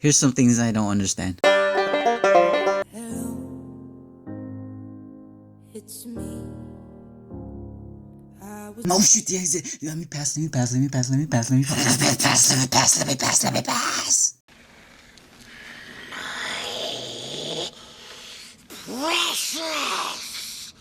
Here's some things I don't understand. Hello, it's me. Oh shoot, the exit. Let me pass, let me pass, let me pass, let me pass, let me pass, let me pass, let me pass, let me pass, let me pass. Precious.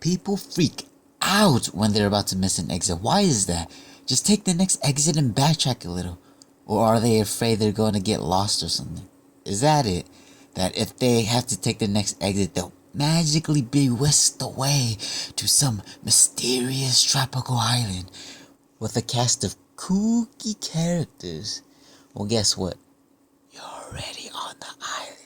People freak out when they're about to miss an exit. Why is that? Just take the next exit and backtrack a little. Or are they afraid they're going to get lost or something? Is that it? That if they have to take the next exit, they'll magically be whisked away to some mysterious tropical island with a cast of kooky characters? Well, guess what? You're already on the island.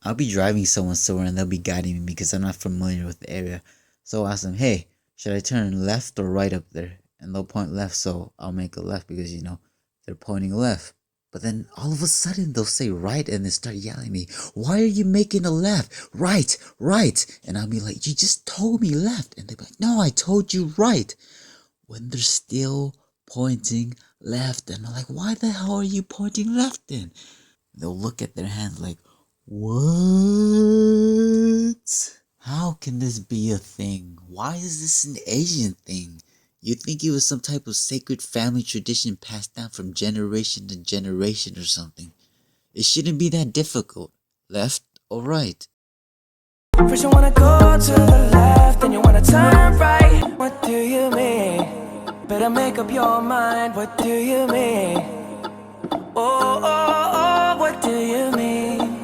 I'll be driving someone somewhere and they'll be guiding me because I'm not familiar with the area. So I'll ask them, hey, should I turn left or right up there? And they'll point left, so I'll make a left because, they're pointing left. But then all of a sudden they'll say right and they start yelling at me, why are you making a left? Right, right. And I'll be like, you just told me left. And they'll be like, no, I told you right. When they're still pointing left. And I'm like, why the hell are you pointing left then? They'll look at their hands like, what? How can this be a thing? Why is this an Asian thing? You'd think it was some type of sacred family tradition passed down from generation to generation or something. It shouldn't be that difficult. Left or right? First you wanna go to the left, then you wanna turn right. What do you mean? Better make up your mind. What do you mean? Oh, oh, oh, what do you mean?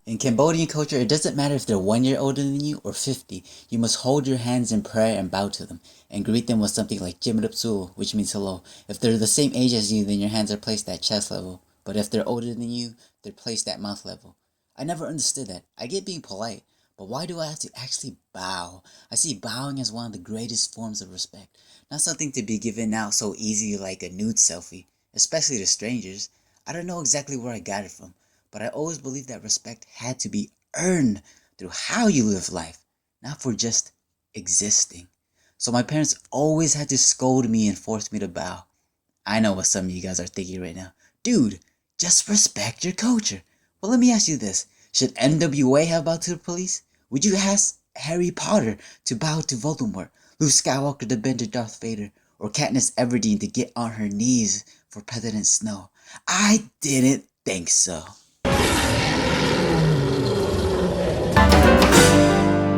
In Cambodian culture, it doesn't matter if they're 1 year older than you or 50. You must hold your hands in prayer and bow to them, and greet them with something like Jimrapsul, which means hello. If they're the same age as you, then your hands are placed at chest level. But if they're older than you, they're placed at mouth level. I never understood that. I get being polite, but why do I have to actually bow? I see bowing as one of the greatest forms of respect, not something to be given out so easy like a nude selfie, especially to strangers. I don't know exactly where I got it from, but I always believed that respect had to be earned through how you live life, not for just existing. So my parents always had to scold me and force me to bow. I know what some of you guys are thinking right now. Dude, just respect your culture. Well, let me ask you this. Should NWA have bowed to the police? Would you ask Harry Potter to bow to Voldemort, Luke Skywalker to bend to Darth Vader, or Katniss Everdeen to get on her knees for President Snow? I didn't think so.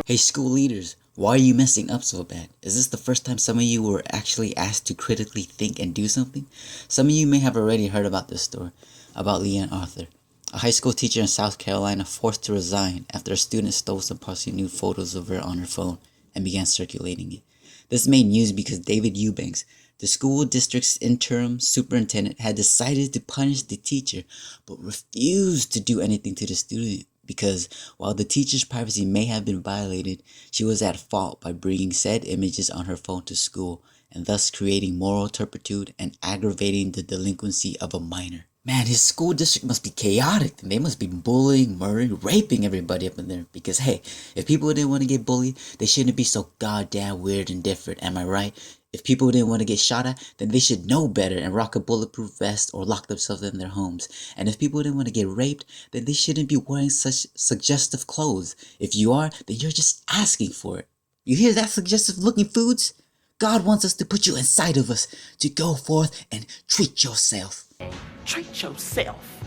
Hey school leaders, why are you messing up so bad? Is this the first time some of you were actually asked to critically think and do something? Some of you may have already heard about this story, about Leanne Arthur, a high school teacher in South Carolina forced to resign after a student stole some partially nude photos of her on her phone and began circulating it. This made news because David Eubanks, the school district's interim superintendent, had decided to punish the teacher but refused to do anything to the student because while the teacher's privacy may have been violated, she was at fault by bringing said images on her phone to school and thus creating moral turpitude and aggravating the delinquency of a minor. Man, his school district must be chaotic. They must be bullying, murdering, raping everybody up in there. Because hey, if people didn't want to get bullied, they shouldn't be so goddamn weird and different, am I right? If people didn't want to get shot at, then they should know better and rock a bulletproof vest or lock themselves in their homes. And if people didn't want to get raped, then they shouldn't be wearing such suggestive clothes. If you are, then you're just asking for it. You hear that, suggestive looking foods? God wants us to put you inside of us to go forth and treat yourself. Treat yourself.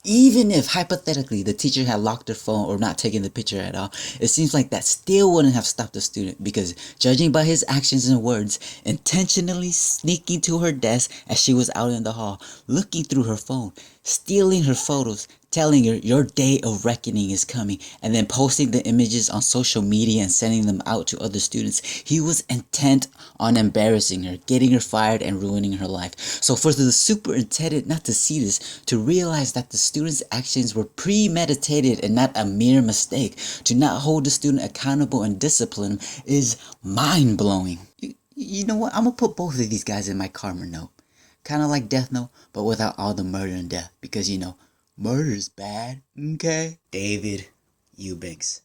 Even if, hypothetically, the teacher had locked her phone or not taken the picture at all, it seems like that still wouldn't have stopped the student because, judging by his actions and words, intentionally sneaking to her desk as she was out in the hall, looking through her phone, stealing her photos, telling her your day of reckoning is coming, and then posting the images on social media and sending them out to other students, he was intent on embarrassing her, getting her fired, and ruining her life. So for the superintendent not to see this, to realize that the student's actions were premeditated and not a mere mistake, to not hold the student accountable and discipline is mind-blowing. You know what? I'm gonna put both of these guys in my karma note. Kind of like Death Note, but without all the murder and death. Because, you know, murder's bad, okay? David Eubanks.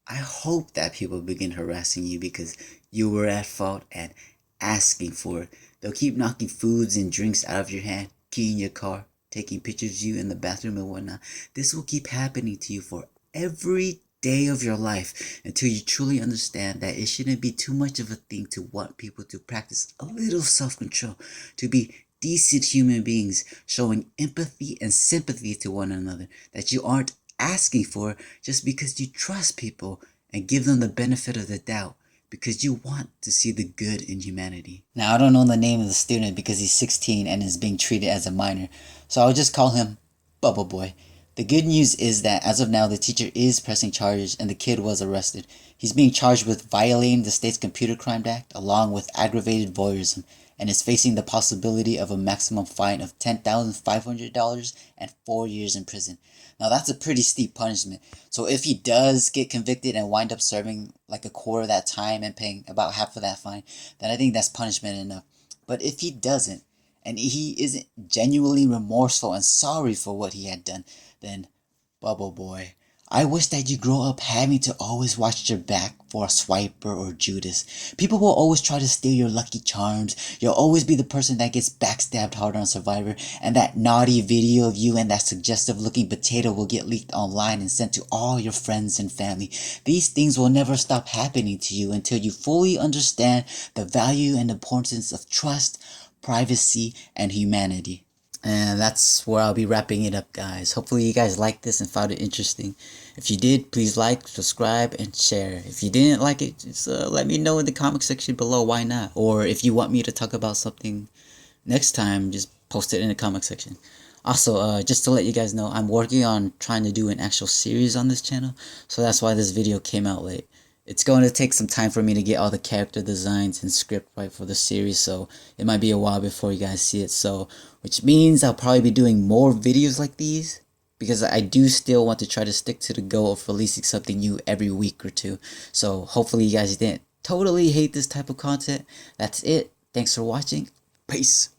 I hope that people begin harassing you because you were at fault and asking for it. They'll keep knocking foods and drinks out of your hand, keying your car, taking pictures of you in the bathroom and whatnot. This will keep happening to you for every day of your life until you truly understand that it shouldn't be too much of a thing to want people to practice a little self-control, to be decent human beings, showing empathy and sympathy to one another that you aren't asking for just because you trust people and give them the benefit of the doubt because you want to see the good in humanity. Now, I don't know the name of the student because he's 16 and is being treated as a minor, so I'll just call him Bubble Boy. The good news is that as of now, the teacher is pressing charges and the kid was arrested. He's being charged with violating the state's Computer Crime Act along with aggravated voyeurism and is facing the possibility of a maximum fine of $10,500 and 4 years in prison. Now that's a pretty steep punishment. So if he does get convicted and wind up serving like a quarter of that time and paying about half of that fine, then I think that's punishment enough. But if he doesn't, and he isn't genuinely remorseful and sorry for what he had done, then Bubble Boy, I wish that you grow up having to always watch your back for a Swiper or Judas. People will always try to steal your lucky charms. You'll always be the person that gets backstabbed hard on Survivor, and that naughty video of you and that suggestive looking potato will get leaked online and sent to all your friends and family. These things will never stop happening to you until you fully understand the value and importance of trust, privacy, and humanity. And that's where I'll be wrapping it up, guys. Hopefully you guys liked this and found it interesting. If you did, please like, subscribe, and share. If you didn't like it, just let me know in the comment section below why not. Or if you want me to talk about something next time, just post it in the comment section. Also, just to let you guys know, I'm working on trying to do an actual series on this channel. So that's why this video came out late. It's going to take some time for me to get all the character designs and script right for the series, so it might be a while before you guys see it. So, which means I'll probably be doing more videos like these, because I do still want to try to stick to the goal of releasing something new every week or two. So hopefully you guys didn't totally hate this type of content. That's it. Thanks for watching. Peace.